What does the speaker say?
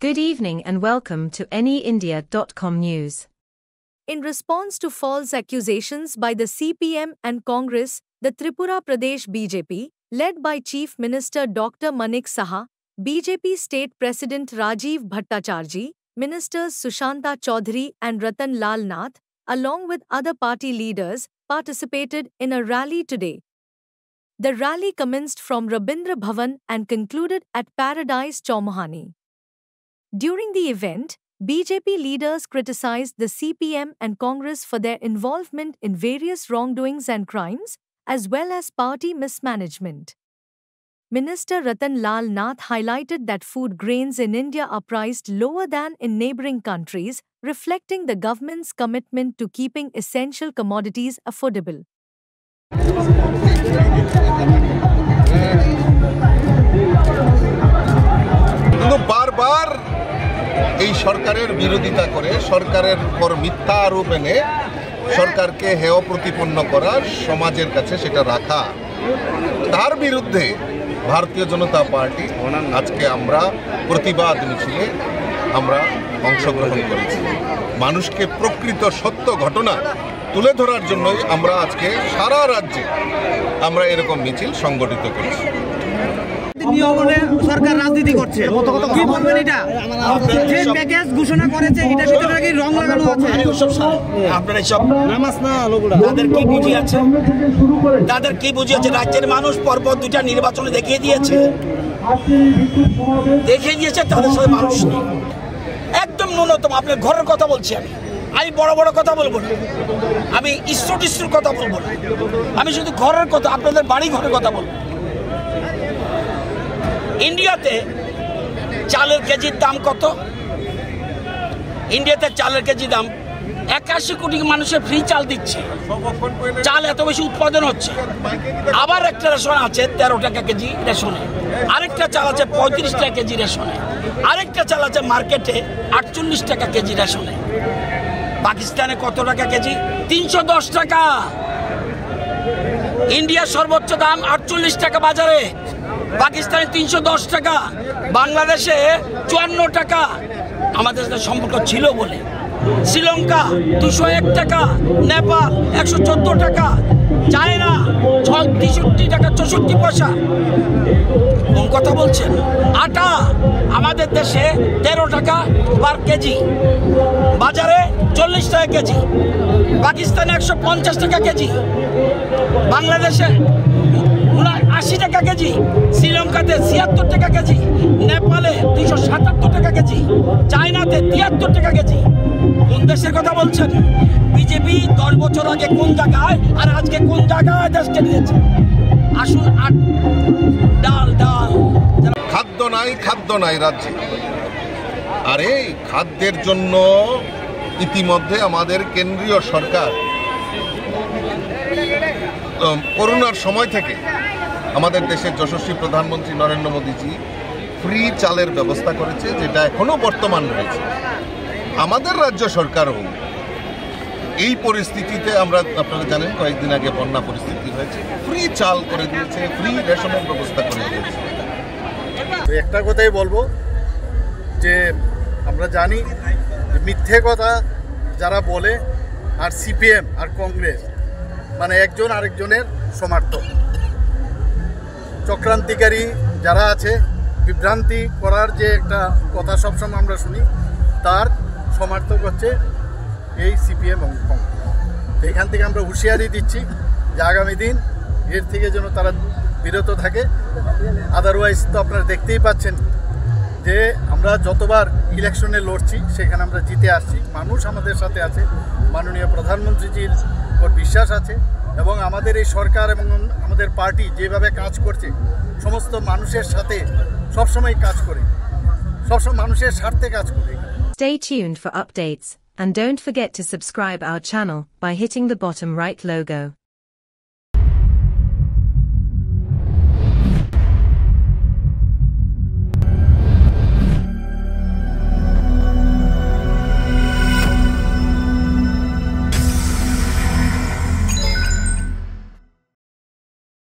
Good evening and welcome to anyindia.com news. In response to false accusations by the CPM and Congress, the Tripura Pradesh BJP, led by Chief Minister Dr. Manik Saha, BJP State President Rajiv Bhattacharjee, Ministers Sushanta Chaudhary and Ratan Lal Nath, along with other party leaders, participated in a rally today. The rally commenced from Rabindra Bhavan and concluded at Paradise Chowmuhani. During the event, BJP leaders criticized the CPM and Congress for their involvement in various wrongdoings and crimes, as well as party mismanagement. Minister Ratan Lal Nath highlighted that food grains in India are priced lower than in neighboring countries, reflecting the government's commitment to keeping essential commodities affordable. বারবার এই সরকারের বিরোধিতা করে সরকারের উপর মিথ্যা আরোপ এনে সরকারকে হেয় প্রতিপন্ন করা, সমাজের কাছে সেটা রাখা, তার বিরুদ্ধে ভারতীয় জনতা পার্টি আজকে আমরা প্রতিবাদ মিছিলে আমরা অংশগ্রহণ করেছি। মানুষকে প্রকৃত সত্য ঘটনা তুলে ধরার জন্যই আমরা আজকে সারা রাজ্যে আমরা এরকম মিছিল সংগঠিত করেছি। সরকার রাজনীতি করছে, কি বলবেন এটা? যে প্যাকেজ ঘোষণা করেছে এটার ভিতরে নাকি রং লাগানো আছে। আপনারা সব নামাজ না তাদের কি বুঝিয়েছে, তাদের কি বুঝিয়েছে? রাজ্যের মানুষ পরপর দুটা নির্বাচনে দেখিয়ে দিয়েছে, তাদের সাথে মানুষ নেই। একদম ন্যূনতম আপনার ঘরের কথা বলছি আমি বড় বড় কথা বলবো না, আমি ইস্টুর কথা বলবো না, আমি শুধু ঘরের কথা, আপনাদের বাড়ি ঘরের কথা বলবো। ইন্ডিয়াতে চালের কেজির দাম কত? ইন্ডিয়াতে চালের কেজি দাম 81 কোটি মানুষের ফ্রি চাল দিচ্ছে। চাল এত বেশি উৎপাদন হচ্ছে। আবার একটা রেশন আছে 13 টাকা কেজি রেশনে, আরেকটা চাল আছে 35 টাকা কেজি রেশনে, আরেকটা চাল আছে মার্কেটে 48 টাকা কেজি রেশনে। পাকিস্তানে কত টাকা কেজি? 310 টাকা। ইন্ডিয়ার সর্বোচ্চ দাম 48 টাকা বাজারে, পাকিস্তানে 310 টাকা, বাংলাদেশে 54 টাকা। আমাদের সাথে সম্পর্ক ছিল বলে। শ্রীলঙ্কা 201 টাকা, নেপাল 114 টাকা, চায়না 63 টাকা 64 পয়সা। কোন কথা বলছেন? আটা আমাদের দেশে 13 টাকা পার কেজি, বাজারে 40 টাকা কেজি, পাকিস্তানে 150 টাকা কেজি, বাংলাদেশে 80 টাকা কেজি, শ্রীলঙ্কাতে 76 টাকা কেজি, নেপালে 277 টাকা কেজি, চায়নাতে 73 টাকা কেজি। কোন দেশের কথা বলছেন? বিজেপি 10 বছর আগে কোন জায়গায় আর আজকে কোন জায়গায় দেশকে নিয়েছে? আসুন ডাল খাদ্য নাই রাজ্যে। আর এই খাদ্যের জন্য ইতিমধ্যে আমাদের কেন্দ্রীয় সরকার করোনার সময় থেকে আমাদের দেশের যশস্বী প্রধানমন্ত্রী নরেন্দ্র মোদীজি ফ্রি চালের ব্যবস্থা করেছে, যেটা এখনো বর্তমান রয়েছে। আমাদের রাজ্য সরকারও এই পরিস্থিতিতে, আপনারা জানেন কয়েকদিন আগে বন্যা পরিস্থিতি হয়েছে, ফ্রি চাল করে দিয়েছে, ফ্রি রেশনের ব্যবস্থা করে দিয়েছে। একটা কথাই বলবো যে আমরা জানি যে মিথ্যে কথা যারা বলে, আর সিপিএম আর কংগ্রেস মানে একজন আরেকজনের সমর্থক, চক্রান্তিকারী যারা আছে, বিভ্রান্তি করার যে একটা কথা সবসময় আমরা শুনি, তার সমর্থক হচ্ছে এই সিপিএম এবং কংগ্রেস। এখান থেকে আমরা হুঁশিয়ারি দিচ্ছি যে আগামী দিন এর থেকে যেন তারা বিরত থাকে। আদারওয়াইজ তো আপনারা দেখতেই পাচ্ছেন যে আমরা যতবার ইলেকশনে লড়ছি সেখানে আমরা জিতে আসছি, মানুষ আমাদের সাথে আছে, মাননীয় প্রধানমন্ত্রীজির উপর বিশ্বাস আছে, এবং আমাদের এই সরকার এবং আমাদের পার্টি যেভাবে কাজ করছে সমস্ত মানুষের সাথে সবসময় কাজ করে, সবসময় মানুষের স্বার্থে কাজ করে। Stay tuned for updates and don't forget to subscribe our channel by hitting the bottom right logo.